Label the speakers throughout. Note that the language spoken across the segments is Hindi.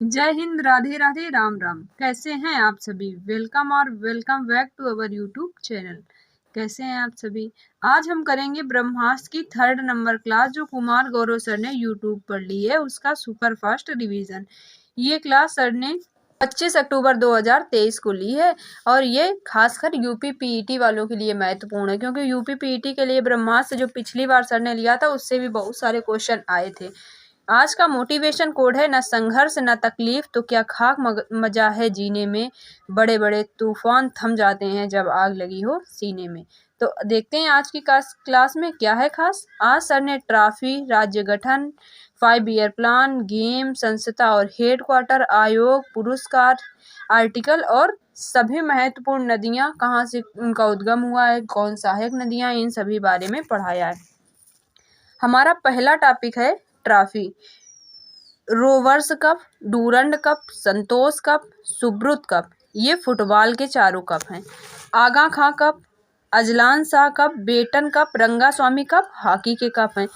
Speaker 1: जय हिंद, राधे राधे, राम राम। कैसे हैं आप सभी? Welcome back to our YouTube channel. कैसे हैं आप सभी? आज हम करेंगे ब्रह्मास्त्र की 3rd नंबर क्लास, जो कुमार गौरव सर ने यूट्यूब पर ली है, उसका सुपर फास्ट रिवीजन। ये क्लास सर ने 25 अक्टूबर 2023 को ली है और ये खासकर यूपी पीईटी वालों के लिए महत्वपूर्ण है, क्योंकि यूपी पीईटी के लिए ब्रह्मास्त्र जो पिछली बार सर ने लिया था उससे भी बहुत सारे क्वेश्चन आए थे। आज का मोटिवेशन कोड है, न संघर्ष न तकलीफ तो क्या खाक मजा है जीने में, बड़े बड़े तूफान थम जाते हैं जब आग लगी हो सीने में। तो देखते हैं आज की क्लास में क्या है खास। आज सर ने ट्रॉफी, राज्य गठन, 5 ईयर प्लान, गेम, संस्था और हेडक्वार्टर, आयोग, पुरस्कार, आर्टिकल और सभी महत्वपूर्ण नदियां, कहाँ से उनका उद्गम हुआ है, कौन सहायक नदियां, इन सभी बारे में पढ़ाया है। हमारा पहला टॉपिक है trophy. Rovers cup, Durand cup, Santosh cup, Subroto cup, ये फुटबॉल के चारों कप हैं। Aga Khan cup, Azlan Shah cup, Beighton cup, Rangaswamy cup, hockey के कप हैं।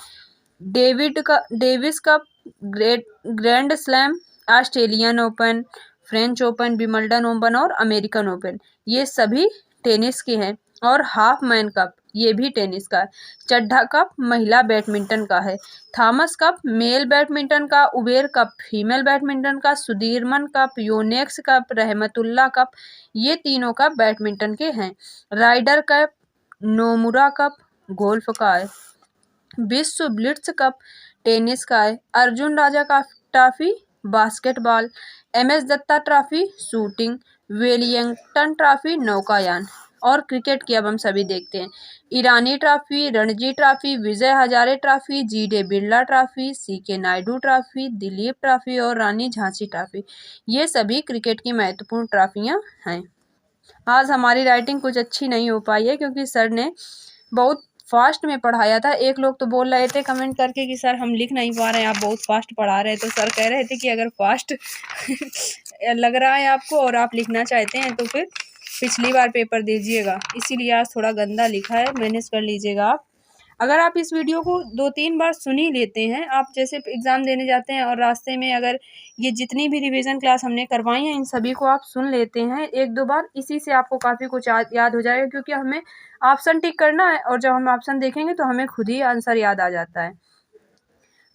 Speaker 1: Davis cup, grand slam, Australian open, French open, Wimbledon open और अमेरिकन ओपन, ये सभी टेनिस के हैं। और हाफ मैन कप, ये भी टेनिस का है। चड्ढा कप महिला बैडमिंटन का है। थॉमस कप मेल बैडमिंटन का। उबेर कप फीमेल बैडमिंटन का। Sudirman Cup, Yonex Cup, Rahmatullah Cup, ये तीनों कप बैडमिंटन के हैं। Ryder Cup, Nomura Cup, golf का है। विश्व ब्लिट्ज कप टेनिस का है। अर्जुन राजा का trophy basketball. MS Datta trophy shooting. Wellington trophy नौकायान। और क्रिकेट की अब हम सभी देखते हैं। Irani trophy, Ranji trophy, Vijay Hazare trophy, GD Birla trophy, CK Naidu trophy, Duleep trophy और रानी झांसी ट्रॉफी, ये सभी क्रिकेट की महत्वपूर्ण ट्रॉफियां हैं। आज हमारी राइटिंग कुछ अच्छी नहीं हो पाई है, क्योंकि सर ने बहुत फास्ट में पढ़ाया था। एक लोग तो बोल रहे थे कमेंट करके कि सर हम लिख नहीं पा रहे हैं, आप बहुत फास्ट पढ़ा रहे हैं। तो सर कह रहे थे कि अगर फास्ट लग रहा है आपको और आप लिखना चाहते हैं तो फिर पिछली बार पेपर दीजिएगा, इसीलिए आज थोड़ा गंदा लिखा है, मैनेज कर लीजिएगा आप। अगर आप इस वीडियो को 2-3 बार सुन ही लेते हैं, आप जैसे एग्ज़ाम देने जाते हैं और रास्ते में अगर ये जितनी भी रिवीजन क्लास हमने करवाई हैं इन सभी को आप सुन लेते हैं 1-2 बार, इसी से आपको काफ़ी कुछ याद हो जाएगा, क्योंकि हमें ऑप्शन टिक करना है और जब हम ऑप्शन देखेंगे तो हमें खुद ही आंसर याद आ जाता है।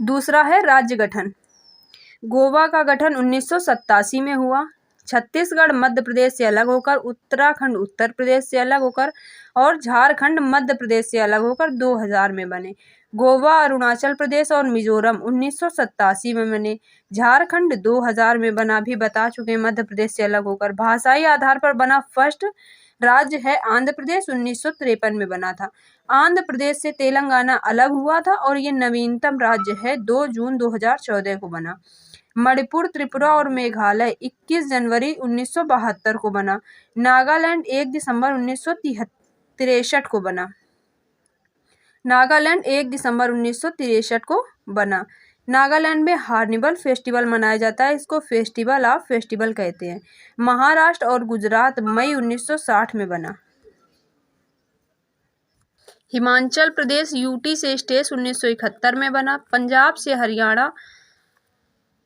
Speaker 1: दूसरा है राज्य गठन। गोवा का गठन 1987 में हुआ। छत्तीसगढ़ मध्य प्रदेश से अलग होकर, उत्तराखंड उत्तर प्रदेश से अलग होकर और झारखंड मध्य प्रदेश से अलग होकर 2000 में बने। गोवा, अरुणाचल प्रदेश और मिजोरम 1987 में बने। झारखंड 2000 में बना, भी बता चुके, मध्य प्रदेश से अलग होकर। भाषाई आधार पर बना फर्स्ट राज्य है आंध्र प्रदेश, 1953 में बना था। आंध्र प्रदेश से तेलंगाना अलग हुआ था और ये नवीनतम राज्य है, 2 जून 2014 को बना। मणिपुर, त्रिपुरा और मेघालय 21 जनवरी 1972 को बना। नागालैंड 1 दिसंबर 1963 को बना। नागालैंड 1 दिसंबर 1963 को बना। नागालैंड में हार्निवल फेस्टिवल मनाया जाता है, इसको फेस्टिवल ऑफ फेस्टिवल कहते हैं। महाराष्ट्र और गुजरात मई 1960 में बना। हिमाचल प्रदेश UT से स्टेट 1971 में बना। पंजाब से हरियाणा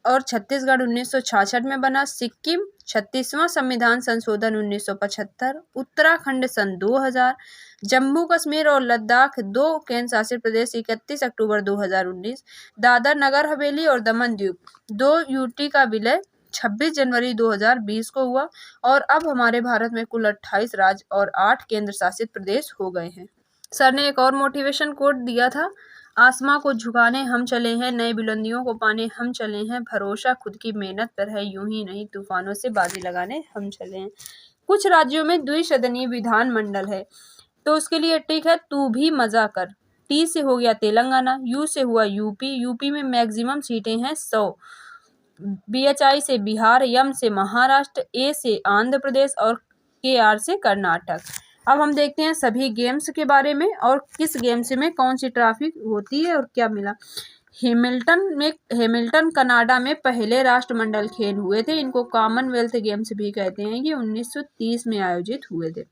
Speaker 1: और छत्तीसगढ़ 1966 में बना। सिक्किम 36वां संविधान संशोधन 1975। उत्तराखंड सन 2000। जम्मू कश्मीर और लद्दाख 2 केंद्र शासित प्रदेश 31 अक्टूबर 2019। दादर नगर हवेली और दमन द्वीप 2 UT का विलय 26 जनवरी 2020 को हुआ। और अब हमारे भारत में कुल 28 राज्य और 8 केंद्र शासित प्रदेश हो गए हैं। सर ने एक और मोटिवेशन कोट दिया था, आसमां को झुकाने हम चले हैं, नए बुलंदियों को पाने हम चले हैं, भरोसा खुद की मेहनत पर है, यूं ही नहीं तूफानों से बाजी लगाने हम चले हैं। कुछ राज्यों में द्विसदनीय विधानमंडल है, तो उसके लिए टिक है तू भी मजा कर। T से हो गया तेलंगाना, U से हुआ यूपी में मैक्सिमम सीटें हैं 100। BHI से बिहार, M से महाराष्ट्र, A से आंध्र प्रदेश और KR से कर्नाटक। अब हम देखते हैं सभी गेम्स के बारे में और किस गेम्स में कौन सी ट्रॉफी होती है और क्या मिला। हेमिल्टन कनाडा में पहले राष्ट्रमंडल खेल हुए थे, इनको कॉमनवेल्थ गेम्स भी कहते हैं। ये 1930 में आयोजित हुए थे।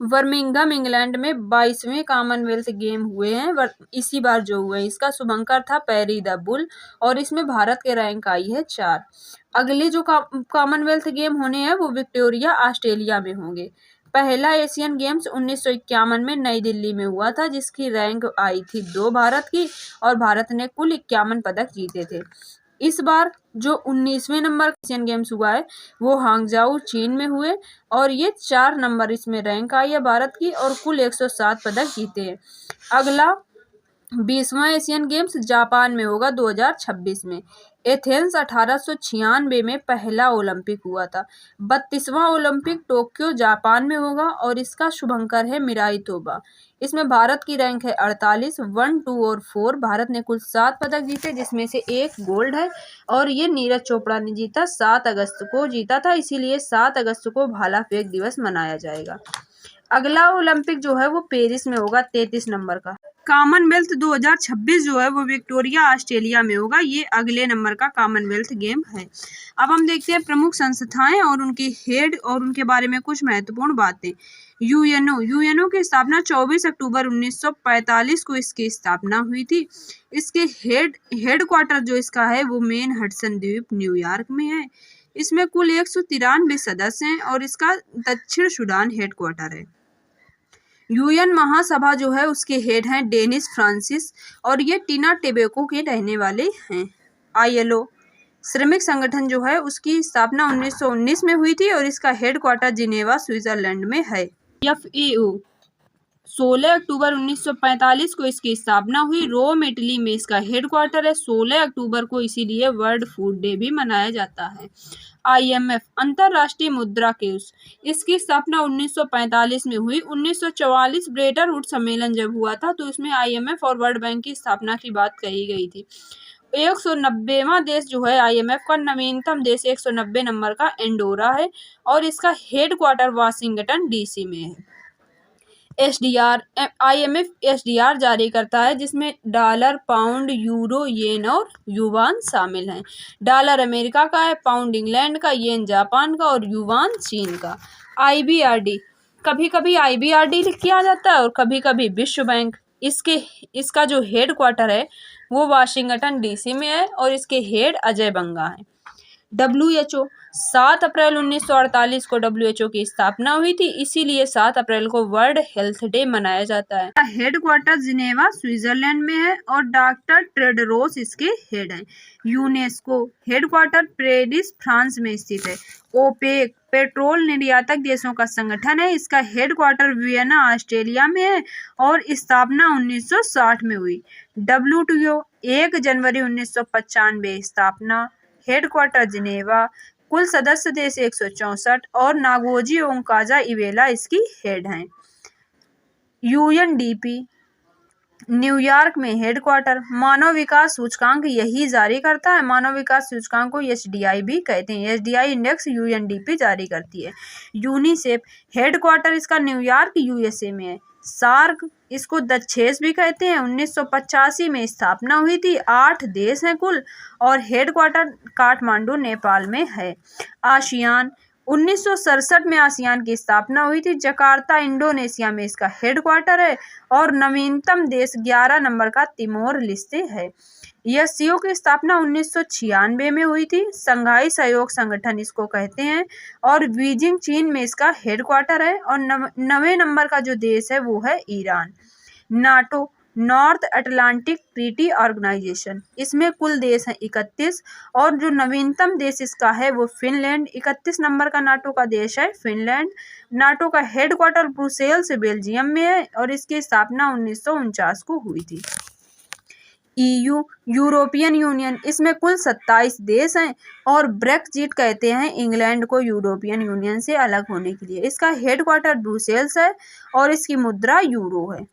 Speaker 1: बर्मिंघम इंग्लैंड में 22वें कॉमनवेल्थ गेम हुए हैं इसी बार जो हुए हैं। इसका शुभंकर था पेरी द बुल और इसमें भारत के रैंक आई है 4। अगले जो कॉमनवेल्थ गेम होने हैं वो विक्टोरिया ऑस्ट्रेलिया में होंगे। पहला एशियन गेम्स 1951 में नई दिल्ली में हुआ था जिसकी रैंक आई थी 2 भारत की और भारत ने कुल 51 पदक जीते थे। इस बार जो 19वें नंबर एशियन गेम्स हुआ है वो हांगजाऊ चीन में हुए और ये 4 नंबर इसमें रैंक आई है भारत की और कुल 107 पदक जीते हैं। अगला 20वां एशियन गेम्स जापान में होगा 2026 में। एथेंस 1896 में पहला ओलंपिक हुआ था। 32वां ओलंपिक टोक्यो जापान में होगा और इसका शुभंकर है मिराई तोबा। इसमें भारत की रैंक है 48, 1, 2 और 4। भारत ने कुल 7 पदक जीते जिसमें से 1 गोल्ड है और ये नीरज चोपड़ा ने जीता। 7 अगस्त को जीता था, इसीलिए 7 अगस्त को भाला फेंक दिवस मनाया जाएगा। अगला ओलंपिक जो है वो पेरिस में होगा 33 नंबर का। कॉमनवेल्थ 2026 जो है वो विक्टोरिया ऑस्ट्रेलिया में होगा। ये अगले नंबर का कॉमनवेल्थ गेम है। अब हम देखते हैं प्रमुख संस्थाएं और उनके हेड और उनके बारे में कुछ महत्वपूर्ण बातें। यूएनओ की स्थापना 24 अक्टूबर 1945 को इसकी स्थापना हुई थी। इसके हेड क्वार्टर जो इसका है वो मेन हडसन द्वीप न्यूयॉर्क में है। इसमें कुल 193 सदस्य हैं और इसका दक्षिण सूडान हेड क्वार्टर है। यूएन महासभा जो है उसके हेड हैं डेनिस फ्रांसिस और ये टीना टेबेको के रहने वाले हैं। आईएलओ श्रमिक संगठन जो है उसकी स्थापना 1919 में हुई थी और इसका हेड क्वार्टर जिनेवा स्विट्जरलैंड में है। एफएओ 16 अक्टूबर 1945 को इसकी स्थापना हुई। रोम इटली में इसका हेड क्वार्टर है। 16 अक्टूबर को इसीलिए वर्ल्ड फूड डे भी मनाया जाता है। आईएमएफ अंतर्राष्ट्रीय मुद्रा कोष, इसकी स्थापना 1945 में हुई। 1944 ब्रेटन वुड्स सम्मेलन जब हुआ था तो इसमें आईएमएफ और वर्ल्ड बैंक की स्थापना की बात कही गई थी। 190वां देश जो है आईएमएफ का, नवीनतम देश 190 नंबर का एंडोरा है और इसका हेड क्वार्टर वाशिंगटन डीसी में है। एसडीआर आईएमएफ एसडीआर जारी करता है जिसमें डॉलर, पाउंड, यूरो, येन और युवान शामिल हैं। डॉलर अमेरिका का है, पाउंड इंग्लैंड का, येन जापान का और युवान चीन का। आईबीआरडी कभी कभी आईबीआरडी किया जाता है और कभी कभी विश्व बैंक। इसका जो हेड क्वार्टर है वो वाशिंगटन डीसी में है और इसके हेड अजय बंगा है। डब्ल्यूएचओ 7 अप्रैल 1948 को डब्ल्यूएचओ की स्थापना हुई थी, इसीलिए 7 अप्रैल को वर्ल्ड हेल्थ डे मनाया जाता है। हेड क्वार्टर जिनेवा स्विट्जरलैंड में है और डॉक्टर टेड्रोस इसके हेड हैं। UNESCO head quarter Paris France में स्थित है। ओपेक पेट्रोल निर्यातक देशों का संगठन है। इसका हेड क्वार्टर वियना ऑस्ट्रेलिया में है और स्थापना 1960 में हुई। डब्ल्यूटीओ 1 जनवरी 1995 स्थापना, हेड क्वार्टर जिनेवा, कुल सदस्य देश 164 और नागोजी ओंकाजा इवेला इसकी हेड हैं। यूएनडीपी न्यूयॉर्क में हेड क्वार्टर। मानव विकास सूचकांक यही जारी करता है। मानव विकास सूचकांक को एसडीआई भी कहते हैं। एसडीआई इंडेक्स यूएनडीपी जारी करती है। यूनिसेफ हेड क्वार्टर इसका न्यूयॉर्क यूएसए में है। सार्क इसको दक्षेस भी कहते हैं। 1985 में स्थापना हुई थी। 8 देश हैं कुल और हेड क्वार्टर काठमांडू नेपाल में है। आसियान 1967 में आसियान की स्थापना हुई थी। जकार्ता इंडोनेशिया में इसका हेड क्वार्टर है और नवीनतम देश 11 नंबर का तिमोर लिस्ते है। एससीओ की स्थापना 1996 में हुई थी। संघाई सहयोग संगठन इसको कहते हैं और बीजिंग चीन में इसका हेड क्वार्टर है और 9वें नंबर का जो देश है वो है Iran. NATO North Atlantic Treaty Organisation, इसमें कुल देश हैं 31 और जो नवीनतम देश इसका है वो फिनलैंड। 31 नंबर का नाटो का देश है फिनलैंड। नाटो का हेड क्वार्टर ब्रुसेल्स बेल्जियम में है और इसकी स्थापना 1949 को हुई थी। ईयू यूरोपियन यूनियन, इसमें कुल 27 देश हैं और ब्रेक्जिट कहते हैं इंग्लैंड को यूरोपियन यूनियन से अलग होने के लिए। इसका हेड क्वार्टर ब्रुसेल्स है और इसकी मुद्रा यूरो है।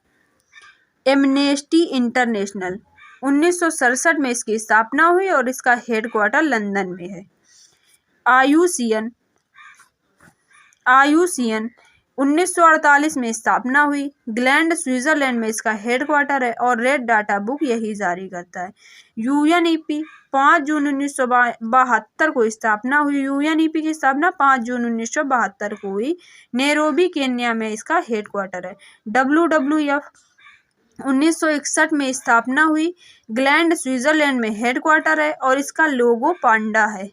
Speaker 1: एमनेस्टी इंटरनेशनल 1967 में इसकी स्थापना हुई और इसका हेड क्वार्टर लंदन में है। आयुसियन 1948 में स्थापना हुई। ग्लैंड स्विट्जरलैंड में इसका हेडक्वार्टर है और रेड डाटा बुक यही जारी करता है। यूएनईपी 5 जून 1972 को स्थापना हुई। यूएनईपी की स्थापना 5 जून 1972 को हुई। नैरोबी केन्या में इसका हेडक्वार्टर है। WWF 1961 में स्थापना हुई। ग्लैंड स्विट्जरलैंड में हेडक्वार्टर है और इसका लोगो पांडा है।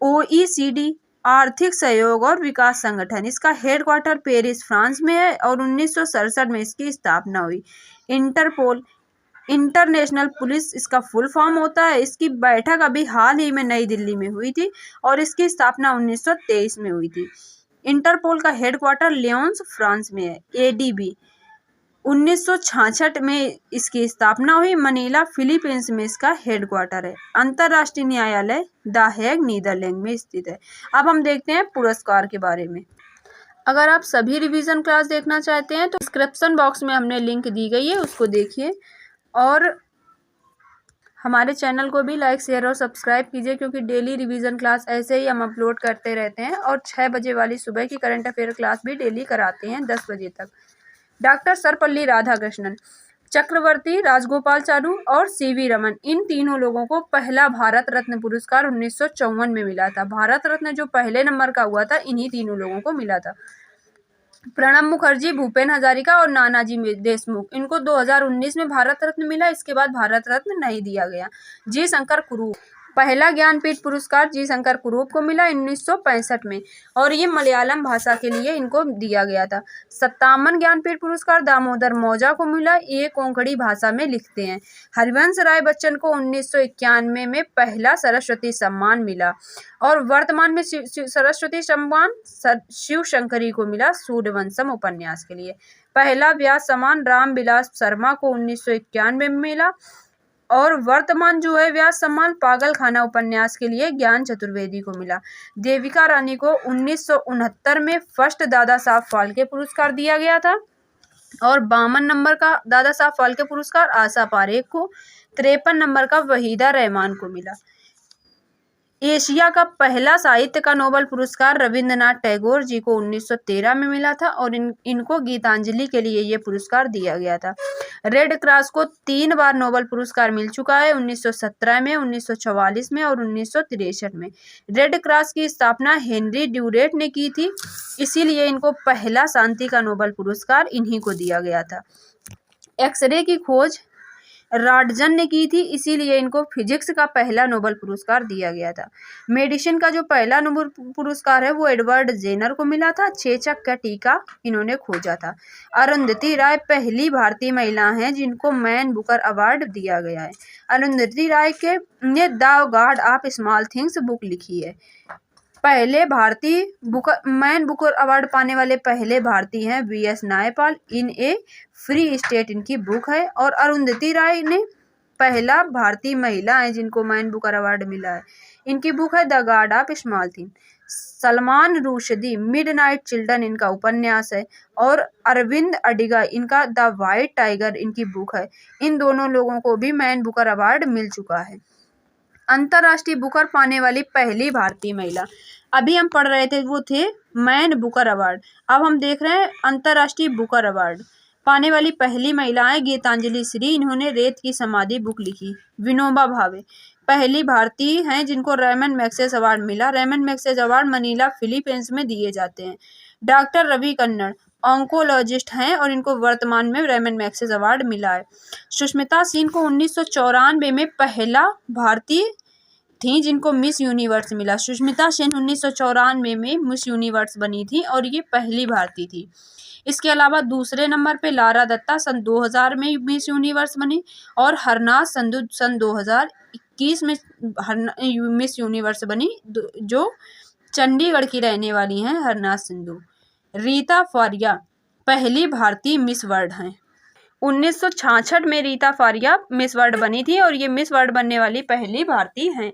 Speaker 1: OECD आर्थिक सहयोग और विकास संगठन, इसका हेडक्वार्टर पेरिस फ्रांस में है और 1967 में इसकी स्थापना हुई। इंटरपोल इंटरनेशनल पुलिस इसका फुल फॉर्म होता है। इसकी बैठक अभी हाल ही में नई दिल्ली में हुई थी और इसकी स्थापना 1923 में हुई थी। इंटरपोल का हेडक्वार्टर लियोन्स फ्रांस में है। ADB 1966 में इसकी स्थापना हुई। मनीला फिलीपींस में इसका हेडक्वार्टर है। अंतर्राष्ट्रीय न्यायालय द हेग नीदरलैंड में स्थित है। अब हम देखते हैं पुरस्कार के बारे में। अगर आप सभी रिवीजन क्लास देखना चाहते हैं तो डिस्क्रिप्शन बॉक्स में हमने लिंक दी गई है, उसको देखिए और हमारे चैनल को भी लाइक शेयर और सब्सक्राइब कीजिए, क्योंकि डेली रिवीजन क्लास ऐसे ही हम अपलोड करते रहते हैं और 6 बजे वाली सुबह की करंट अफेयर क्लास भी डेली कराते हैं 10 बजे तक। डॉक्टर सर्वपल्ली राधाकृष्णन, चक्रवर्ती राजगोपालाचारी और CV रमन, इन तीनों लोगों को पहला भारत रत्न पुरस्कार 1954 में मिला था। भारत रत्न जो पहले नंबर का हुआ था इन्हीं तीनों लोगों को मिला था। प्रणब मुखर्जी, भूपेन हजारिका और नानाजी देशमुख, इनको 2019 में भारत रत्न मिला। इसके बाद भारत रत्न नहीं दिया गया। जी शंकर कुरूप, पहला ज्ञानपीठ पुरस्कार जी शंकर कुरूप को मिला 1965 में और ये मलयालम भाषा के लिए इनको दिया गया था। 57 ज्ञानपीठ पुरस्कार दामोदर मौजा को मिला, ये कोंकणी भाषा में लिखते हैं। हरिवंश राय बच्चन को 1991 में पहला सरस्वती सम्मान मिला और वर्तमान में सरस्वती सम्मान शिव शंकरी को मिला सूर्यवंशम उपन्यास के लिए। पहला व्यास सम्मान रामविलास शर्मा को 1991 में मिला और वर्तमान जो है व्यास सम्मान पागल खाना उपन्यास के लिए ज्ञान चतुर्वेदी को मिला। देविका रानी को 1969 में फर्स्ट दादा साहब फाल्के पुरस्कार दिया गया था और 52 नंबर का दादा साहब फाल्के पुरस्कार आशा पारेख को, 53 नंबर का वहीदा रहमान को मिला। एशिया का पहला साहित्य का नोबेल पुरस्कार रविंद्रनाथ टैगोर जी को 1913 में मिला था और इनको गीतांजलि के लिए ये पुरस्कार दिया गया था। रेड क्रॉस को 3 बार नोबेल पुरस्कार मिल चुका है, 1917 में, 1944 में और 1963 में। रेड क्रॉस की स्थापना हेनरी ड्यूरेट ने की थी, इसीलिए इनको पहला शांति का नोबेल पुरस्कार इन्हीं को दिया गया था। एक्सरे की खोज रॉन्टजन ने की थी, इसीलिए इनको फिजिक्स का पहला नोबेल पुरस्कार दिया गया था। मेडिसिन का जो पहला नोबेल पुरस्कार है वो एडवर्ड जेनर को मिला था। चेचक का टीका इन्होंने खोजा था। अरुंधति राय पहली भारतीय महिला हैं जिनको मैन बुकर अवार्ड दिया गया है। अरुंधति राय ने the God of small things book लिखी है। पहले भारतीय मैन बुकर अवार्ड पाने वाले पहले भारतीय हैं VS नायपाल, इन ए फ्री स्टेट इनकी बुक है। और अरुंधति राय ने पहला भारतीय महिला है जिनको मैन बुकर अवार्ड मिला है, इनकी बुक है the God of small thing. Salman Rushdie midnight children इनका उपन्यास है और अरविंद अडिगा इनका द वाइट टाइगर इनकी बुक है। इन दोनों लोगों को भी मैन बुकर अवार्ड मिल चुका है। अंतर्राष्ट्रीय बुकर पाने वाली पहली भारतीय महिला, अभी हम पढ़ रहे थे वो थे मैन बुकर अवार्ड, अब हम देख रहे हैं अंतर्राष्ट्रीय बुकर अवार्ड पाने वाली पहली महिला है गीतांजलि श्री, इन्होंने रेत की समाधि बुक लिखी। विनोबा भावे पहली भारतीय हैं जिनको रेमन मैग्सेसे अवार्ड मिला। रेमन मैग्सेसे अवार्ड मनीला फिलीपींस में दिए जाते हैं। डॉक्टर रवि कन्नड़ ऑन्कोलॉजिस्ट हैं और इनको वर्तमान में रेमन मैग्सेसे अवार्ड मिला है। सुष्मिता सेन को 1994 में पहला भारतीय थी जिनको मिस यूनिवर्स मिला। सुष्मिता सेन 1994 में मिस यूनिवर्स बनी थी और ये पहली भारतीय थी। इसके अलावा दूसरे नंबर पे लारा दत्ता सन 2000 में मिस यूनिवर्स बनी और हरनाज संधू सन 2021 में मिस यूनिवर्स बनी, जो चंडीगढ़ की रहने वाली हैं हरनाज संधू। रीता फारिया पहली भारतीय मिस वर्ल्ड हैं। 1966 में रीता फारिया मिस वर्ल्ड बनी थी और ये मिस वर्ल्ड बनने वाली पहली भारतीय हैं।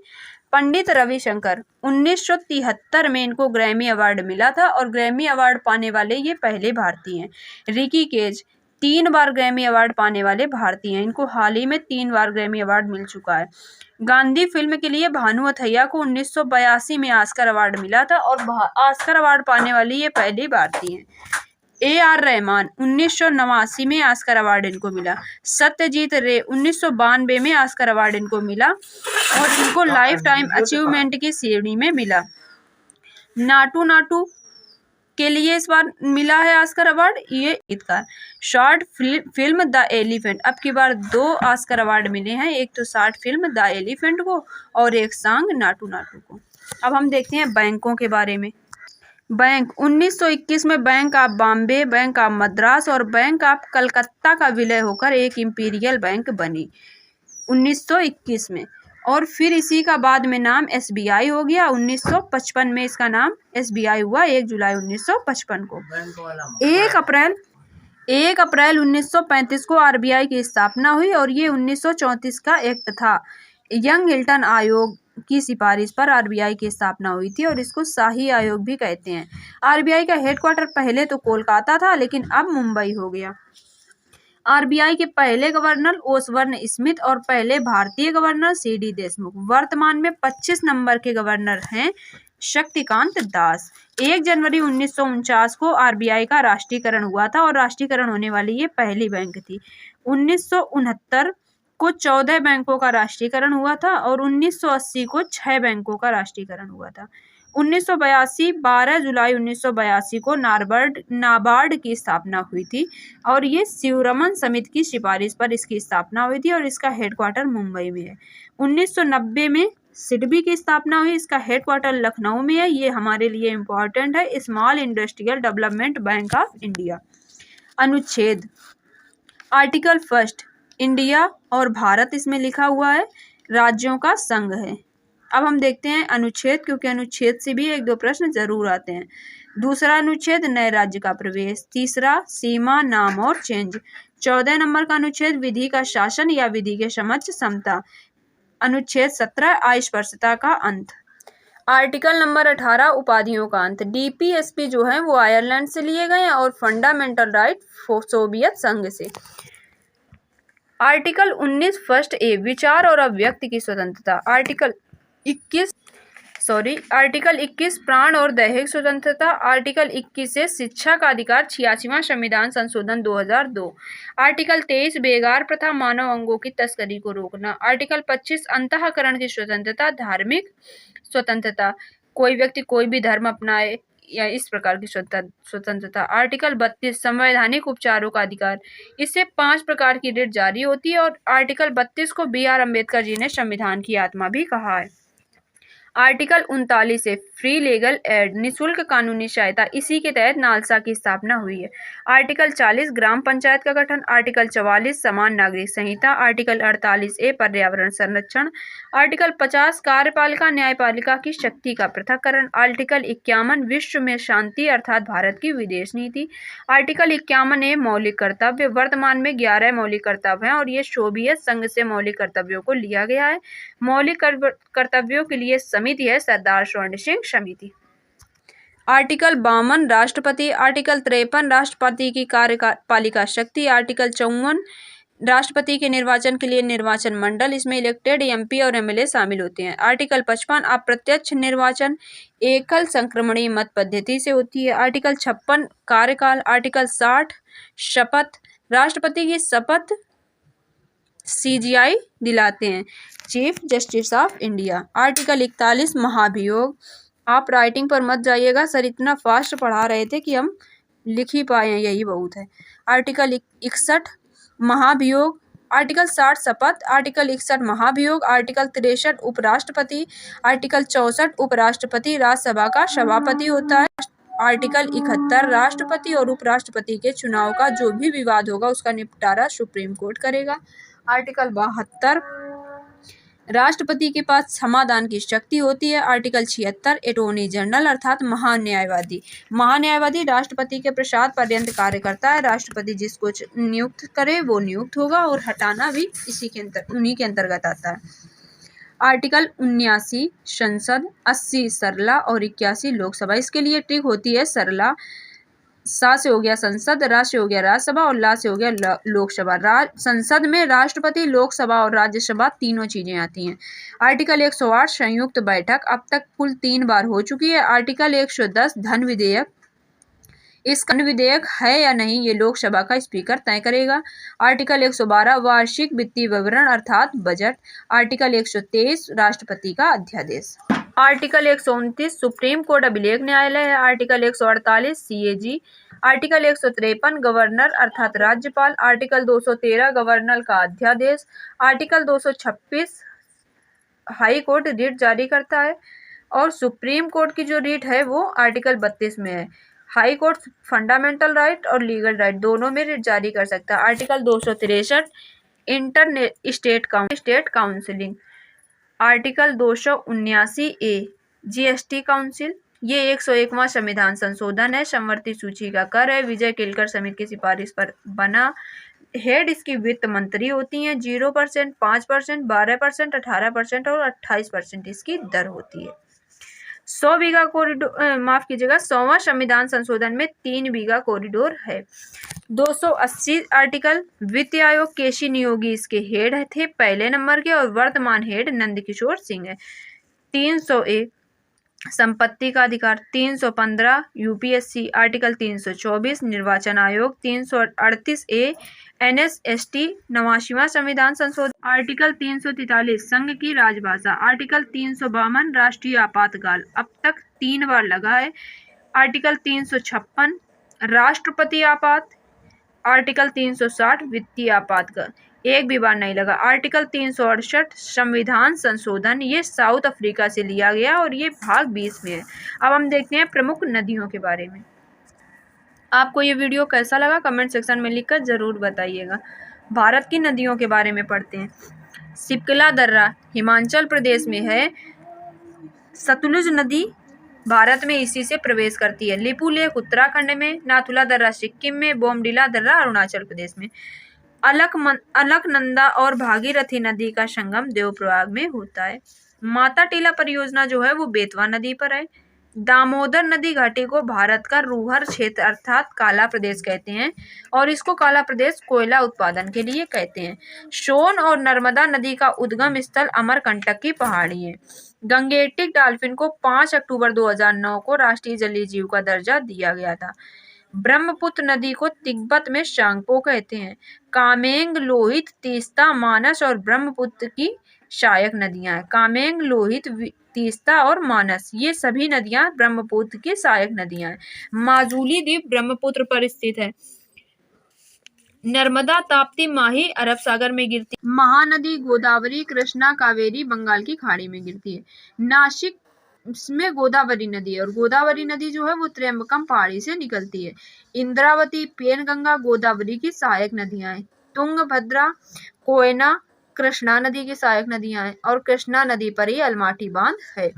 Speaker 1: पंडित रविशंकर 1973 में इनको ग्रैमी अवार्ड मिला था और ग्रैमी अवार्ड पाने वाले ये पहले भारतीय हैं। रिकी केज 3 बार ग्रैमी अवार्ड पाने वाले भारतीय हैं, इनको हाल ही में 3 बार ग्रैमी अवार्ड मिल चुका है। गांधी फिल्म के लिए भानु अथैया को 1982 में ऑस्कर अवार्ड मिला था और ऑस्कर अवार्ड पाने वाली ये पहली भारतीय हैं। AR रहमान 1989 में ऑस्कर अवार्ड इनको मिला। सत्यजीत रे 1992 में ऑस्कर अवार्ड इनको मिला और इनको लाइफ टाइम अचीवमेंट की श्रेणी में मिला। नाटू नाटू के लिए इस बार मिला है ऑस्कर अवार्ड। ये गीतकार। शॉर्ट फिल्म द एलिफेंट, अब की बार 2 ऑस्कर अवार्ड मिले हैं, एक तो शॉर्ट फिल्म द एलिफेंट को और एक सॉन्ग नाटू नाटू को। अब हम देखते हैं बैंकों के बारे में। बैंक 1921 में bank of Bombay, bank of Madras और बैंक ऑफ कलकत्ता का विलय होकर एक इंपीरियल बैंक बनी 1921 में, और फिर इसी का बाद में नाम SBI हो गया। 1955 में इसका नाम SBI हुआ, 1 जुलाई 1955 को। 1 अप्रैल 1935 को RBI की स्थापना हुई और ये 1934 का एक्ट था। यंग हिल्टन आयोग की सिफारिश पर RBI की स्थापना हुई थी और इसको शाही आयोग भी कहते हैं। RBI का हेडक्वार्टर पहले तो कोलकाता था, लेकिन अब मुंबई हो गया। RBI के पहले गवर्नर ओसबर्न स्मिथ और पहले भारतीय गवर्नर CD देशमुख। वर्तमान में 25 नंबर के गवर्नर हैं शक्तिकांत दास। 1 जनवरी 1949 को RBI का राष्ट्रीयकरण हुआ था और राष्ट्रीयकरण होने वाली ये पहली बैंक थी। 1969 को 14 बैंकों का राष्ट्रीयकरण हुआ था और 1980 को 6 बैंकों का राष्ट्रीयकरण हुआ था। 1982 12 जुलाई 1982 को नाबार्ड की स्थापना हुई थी और ये शिवरमन समिति की सिफारिश पर इसकी स्थापना हुई थी और इसका हेडक्वार्टर मुंबई में है। 1990 में सिडबी की स्थापना हुई, इसका हेडक्वार्टर लखनऊ में है। ये हमारे लिए इम्पोर्टेंट है, small industrial development bank of India. अनुच्छेद आर्टिकल 1 इंडिया और भारत इसमें लिखा हुआ है, राज्यों का संघ है। अब हम देखते हैं अनुच्छेद, क्योंकि अनुच्छेद से भी 1-2 प्रश्न जरूर आते हैं। दूसरा अनुच्छेद नए राज्य का प्रवेश। तीसरा सीमा, नाम और चेंज। 14 नंबर का अनुच्छेद विधि का शासन या विधि के समक्ष समता। अनुच्छेद 17 अस्पृश्यता का अंत। आर्टिकल नंबर 18 उपाधियों का अंत। DPSP जो है वो आयरलैंड से लिए गए हैं और फंडामेंटल राइट सोवियत संघ से। आर्टिकल 19 फर्स्ट ए विचार और अभिव्यक्ति की स्वतंत्रता। आर्टिकल 21 प्राण और दैहिक स्वतंत्रता। आर्टिकल 21 से शिक्षा का अधिकार। 86वां संविधान संशोधन 2002। आर्टिकल 23 बेगार प्रथा, मानव अंगों की तस्करी को रोकना। आर्टिकल 25 अंतःकरण की स्वतंत्रता, धार्मिक स्वतंत्रता, कोई व्यक्ति कोई भी धर्म अपनाए या इस प्रकार की स्वतंत्रता। आर्टिकल 32 संवैधानिक उपचारों का अधिकार, इससे 5 प्रकार की रिट जारी होती है और आर्टिकल 32 को BR अम्बेडकर जी ने संविधान की आत्मा भी कहा है। आर्टिकल 39 से फ्री लीगल एड, निःशुल्क कानूनी सहायता, इसी के तहत नालसा की स्थापना हुई है। आर्टिकल 40 ग्राम पंचायत का गठन। आर्टिकल 44 समान नागरिक संहिता। आर्टिकल 48A पर्यावरण संरक्षण। आर्टिकल 50 कार्यपालिका न्यायपालिका की शक्ति का पृथक्करण। आर्टिकल 51 विश्व में शांति अर्थात भारत की विदेश नीति। आर्टिकल 51A मौलिक कर्तव्य। वर्तमान में 11 मौलिक कर्तव्य हैं और ये सोवियत संघ से मौलिक कर्तव्यों को लिया गया है। मौलिक कर्तव्यों के लिए समिति है सरदार स्वर्ण सिंह समिति। आर्टिकल 52 राष्ट्रपति। आर्टिकल 53 राष्ट्रपति की कार्यपालिका शक्ति। आर्टिकल 54 राष्ट्रपति के निर्वाचन के लिए निर्वाचन मंडल, इसमें इलेक्टेड MP और MLA शामिल होते हैं। आर्टिकल 55 अप्रत्यक्ष निर्वाचन एकल संक्रमणीय मत पद्धति से होती है। आर्टिकल 56 कार्यकाल। आर्टिकल 60 शपथ, राष्ट्रपति की शपथ CGI दिलाते हैं, chief justice of India. Article 41 महाभियोग। आप राइटिंग पर मत जाइएगा सर, इतना फास्ट पढ़ा रहे थे कि हम लिख ही पाए हैं, यही बहुत है। आर्टिकल 61 महाभियोग। आर्टिकल 60 शपथ। आर्टिकल 61 महाभियोग। आर्टिकल 63 उपराष्ट्रपति। आर्टिकल 64 उपराष्ट्रपति राज्यसभा का सभापति होता है। आर्टिकल 71 राष्ट्रपति और उपराष्ट्रपति के चुनाव का जो भी विवाद होगा उसका निपटारा सुप्रीम कोर्ट करेगा। आर्टिकल 72 राष्ट्रपति के पास समाधान की शक्ति होती है। आर्टिकल 76 अटॉर्नी जनरल अर्थात महान्यायवादी। महान्यायवादी राष्ट्रपति के प्रसाद पर्यंत कार्य करता है। राष्ट्रपति जिसको नियुक्त करे वो नियुक्त होगा और हटाना भी उन्हीं के अंतर्गत आता है। आर्टिकल 79 संसद। 80 सरला और 81 लोकसभा। इसके लिए ट्रिक होती है सरला, सा से हो गया संसद, रा से हो गया राज्यसभा और ला से हो गया लोकसभा। संसद में राष्ट्रपति, लोकसभा और राज्यसभा तीनों चीजें आती हैं। आर्टिकल 108 संयुक्त बैठक, अब तक कुल 3 बार हो चुकी है। आर्टिकल 110 धन विधेयक, इसका विधेयक है या नहीं ये लोकसभा का स्पीकर तय करेगा। आर्टिकल 112 वार्षिक वित्तीय विवरण अर्थात बजट। आर्टिकल 123 राष्ट्रपति का अध्यादेश। आर्टिकल 129 सुप्रीम कोर्ट अभिलेख न्यायालय है। Article 148 CAG. आर्टिकल 153 गवर्नर अर्थात राज्यपाल। आर्टिकल 213 गवर्नर का अध्यादेश। आर्टिकल 226 हाई कोर्ट रिट जारी करता है और सुप्रीम कोर्ट की जो रिट है वो आर्टिकल 32 में है। हाई कोर्ट फंडामेंटल राइट और लीगल राइट दोनों में रिट जारी कर सकता है। Article 263 state counselling. आर्टिकल 279 ए जीएसटी काउंसिल। ये 101वां संविधान संशोधन है। समवर्ती सूची का कर है। विजय केलकर समिति की सिफारिश पर बना। हेड इसकी वित्त मंत्री होती हैं। 0%, 5%, 12%, 18% और 28% इसकी दर होती है। 100 बीघा कॉरिडोर, माफ कीजिएगा, 100वां संविधान संशोधन में 3 बीघा कॉरिडोर है। 280 आर्टिकल वित्त आयोग केसी नियोगी इसके हेड थे पहले नंबर के और वर्तमान हेड नंदकिशोर सिंह है। 301 संपत्ति का अधिकार। 315 यूपीएससी। आर्टिकल 324 निर्वाचन आयोग। 338 ए एनएसएसटी 89वां संविधान संशोधन। आर्टिकल 343 संघ की राजभाषा। आर्टिकल 352 राष्ट्रीय आपातकाल अब तक 3 बार लगा है। आर्टिकल 356 राष्ट्रपति आपात। आर्टिकल 360 वित्तीय आपातकाल एक भी बार नहीं लगा। आर्टिकल 368 संविधान संशोधन, ये साउथ अफ्रीका से लिया गया और ये भाग 20 में है। अब हम देखते हैं प्रमुख नदियों के बारे में। आपको ये वीडियो कैसा लगा कमेंट सेक्शन में लिखकर जरूर बताइएगा। भारत की नदियों के बारे में पढ़ते हैं। सिपकला दर्रा हिमाचल प्रदेश में है। सतलुज नदी भारत में इसी से प्रवेश करती है। लिपू लेक उत्तराखंड में। नाथुला दर्रा सिक्किम में। बोमडिला दर्रा अरुणाचल प्रदेश में। अलकनंदा और भागीरथी नदी का संगम देवप्रयाग में होता है। माता टीला परियोजना जो है वो बेतवा नदी पर है। दामोदर नदी घाटी को भारत का रूहर क्षेत्र अर्थात काला प्रदेश कहते हैं और इसको काला प्रदेश कोयला उत्पादन के लिए कहते हैं। सोन और नर्मदा नदी का उद्गम स्थल अमरकंटक की पहाड़ी है। गंगेटिक डॉल्फिन को 5 अक्टूबर 2009 को राष्ट्रीय जलीय जीव का दर्जा दिया गया था। ब्रह्मपुत्र नदी को तिब्बत में शांगपो कहते हैं। कामेंग, लोहित, तीस्ता, मानस और ब्रह्मपुत्र की सहायक नदियां हैं। कामेंग, लोहित, तीस्ता और मानस ये सभी नदियां ब्रह्मपुत्र की सहायक नदियां हैं। माजुली द्वीप ब्रह्मपुत्र पर स्थित है। नर्मदा, ताप्ती, माही अरब सागर में गिरती है। महानदी गोदावरी, कृष्णा, कावेरी बंगाल की खाड़ी में गिरती है। नासिक में गोदावरी नदी है और गोदावरी नदी जो है वो त्र्यंबकम पहाड़ी से निकलती है। इंद्रावती, पेनगंगा गोदावरी की सहायक नदियां हैं। तुंगभद्रा, कोयना कृष्णा नदी की सहायक नदियां हैं और कृष्णा नदी पर ही अलमाटी बांध है।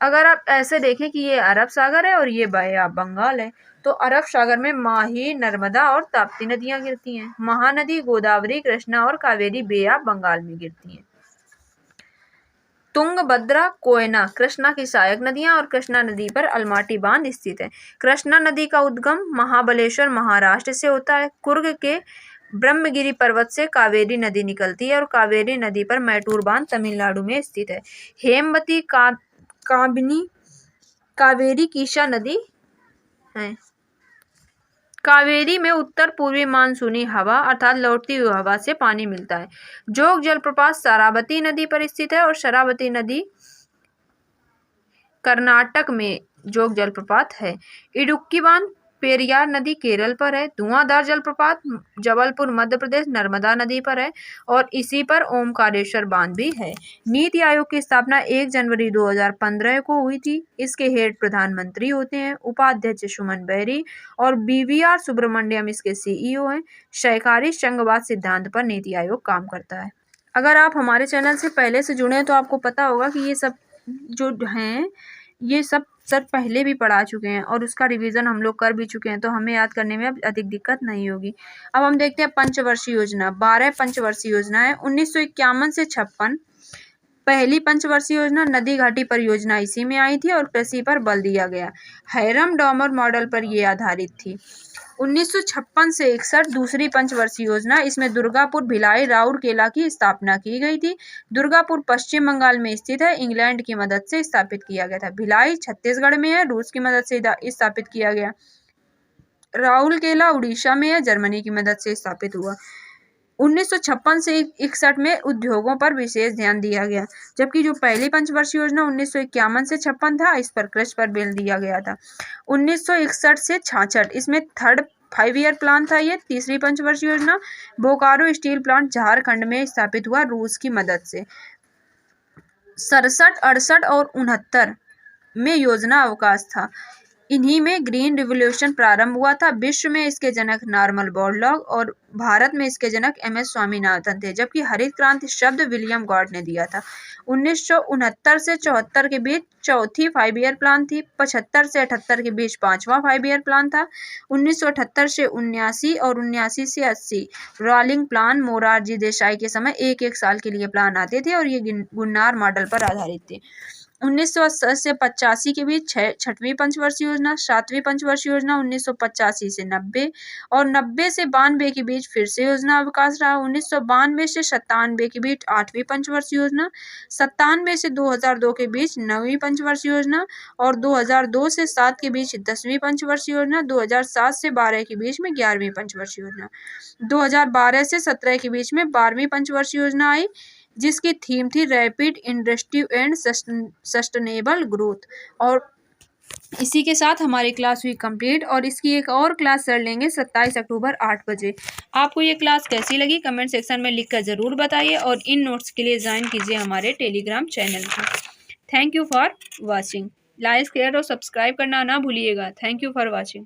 Speaker 1: अगर आप ऐसे देखें कि ये अरब सागर है और ये बे ऑफ बंगाल है तो अरब सागर में माही, नर्मदा और ताप्ती नदियां गिरती हैं। महानदी गोदावरी, कृष्णा और कावेरी बे ऑफ बंगाल में गिरती हैं। तुंगभद्रा, कोयना कृष्णा की सहायक नदियां और कृष्णा नदी पर अलमाटी बांध स्थित है। कृष्णा नदी का उद्गम महाबलेश्वर महाराष्ट्र से होता है। कुर्ग के ब्रह्मगिरी पर्वत से कावेरी नदी निकलती है और कावेरी नदी पर मैटूर बांध तमिलनाडु में स्थित है। हेमवती, काबिनी, कावेरी कीशा नदी है। कावेरी में उत्तर पूर्वी मानसूनी हवा अर्थात लौटती हुई हवा से पानी मिलता है। जोग जलप्रपात शरावती नदी पर स्थित है और शरावती नदी कर्नाटक में जोग जलप्रपात है। इडुक्की बांध पेरियार नदी केरल पर है। धुआंधार जलप्रपात जबलपुर मध्य प्रदेश नर्मदा नदी पर है और इसी पर ओमकारेश्वर बांध भी है। नीति आयोग की स्थापना 1 जनवरी 2015 को हुई थी। इसके हेड प्रधानमंत्री होते हैं। उपाध्यक्ष सुमन बहरी और बीवीआर सुब्रमण्यम इसके सीईओ हैं। सहकारी संघवाद सिद्धांत पर नीति आयोग काम करता है। अगर आप हमारे चैनल से पहले से जुड़े हैं तो आपको पता होगा कि ये सब जो हैं ये सब सर पहले भी पढ़ा चुके हैं और उसका रिवीजन हम लोग कर भी चुके हैं तो हमें याद करने में अब अधिक दिक्कत नहीं होगी। अब हम देखते हैं पंचवर्षीय योजना। 12 पंचवर्षीय योजना है। 1951 से 56 पहली पंचवर्षीय योजना नदी घाटी परियोजना इसी में आई थी और कृषि पर बल दिया गया। हैरम डॉमर मॉडल पर यह आधारित थी। 1956 से 61 दूसरी पंचवर्षीय योजना, इसमें दुर्गापुर, भिलाई, राउरकेला की स्थापना की गई थी। दुर्गापुर पश्चिम बंगाल में स्थित है। इंग्लैंड की मदद से स्थापित किया गया था। भिलाई छत्तीसगढ़ में है। रूस की मदद से स्थापित किया गया। राउरकेला उड़ीसा में या जर्मनी की मदद से स्थापित हुआ। 1956 से 61 में उद्योगों पर विशेष ध्यान दिया गया, जबकि जो पहली पंचवर्षीय योजना 1951 से 56 था, इस पर कृषि पर बल दिया गया था। 1961 से 66 इसमें थर्ड 5 ईयर प्लान था। ये तीसरी पंचवर्षीय योजना। बोकारो स्टील प्लांट झारखंड में स्थापित हुआ रूस की मदद से। 67, 68 और 69 में योजना अवकाश था। इन्हीं में ग्रीन रिवॉल्यूशन प्रारंभ हुआ था। विश्व में इसके जनक नॉर्मन बोरलॉग और भारत में इसके जनक MS स्वामीनाथन थे, जबकि हरित क्रांति शब्द विलियम गॉड ने दिया था। 1969 से 74 के बीच चौथी 5 ईयर प्लान थी। 75 से 78 के बीच पांचवा 5 ईयर प्लान था। 1978 से 79 और 79 से 80 रोलिंग प्लान मोरारजी देसाई के समय एक साल के लिए प्लान आते थे और ये गुन्नार मॉडल पर आधारित थे। 1980 से 85 के बीच छठवीं पंचवर्षीय योजना। सातवीं पंचवर्षीय योजना 1985 से 90 और 90 से 92 के बीच फिर से योजना अवकाश रहा। 1992 से 97 के बीच आठवीं पंचवर्षीय योजना। 97 से 2002 के बीच नवीं पंचवर्षीय योजना और 2002 से 7 के बीच 10वीं पंचवर्षीय योजना। 2007 से 12 के बीच में 11वीं पंचवर्षीय योजना। 2012 से 17 के बीच में 12वीं पंचवर्षीय योजना आई, जिसकी थीम थी rapid industry and sustainable growth. और इसी के साथ हमारी क्लास हुई कंप्लीट और इसकी एक और क्लास कर लेंगे 27 अक्टूबर 8 बजे। आपको ये क्लास कैसी लगी कमेंट सेक्शन में लिखकर ज़रूर बताइए और इन नोट्स के लिए ज्वाइन कीजिए हमारे टेलीग्राम चैनल को। Thank you for watching. Like share और सब्सक्राइब करना ना भूलिएगा। Thank you for watching.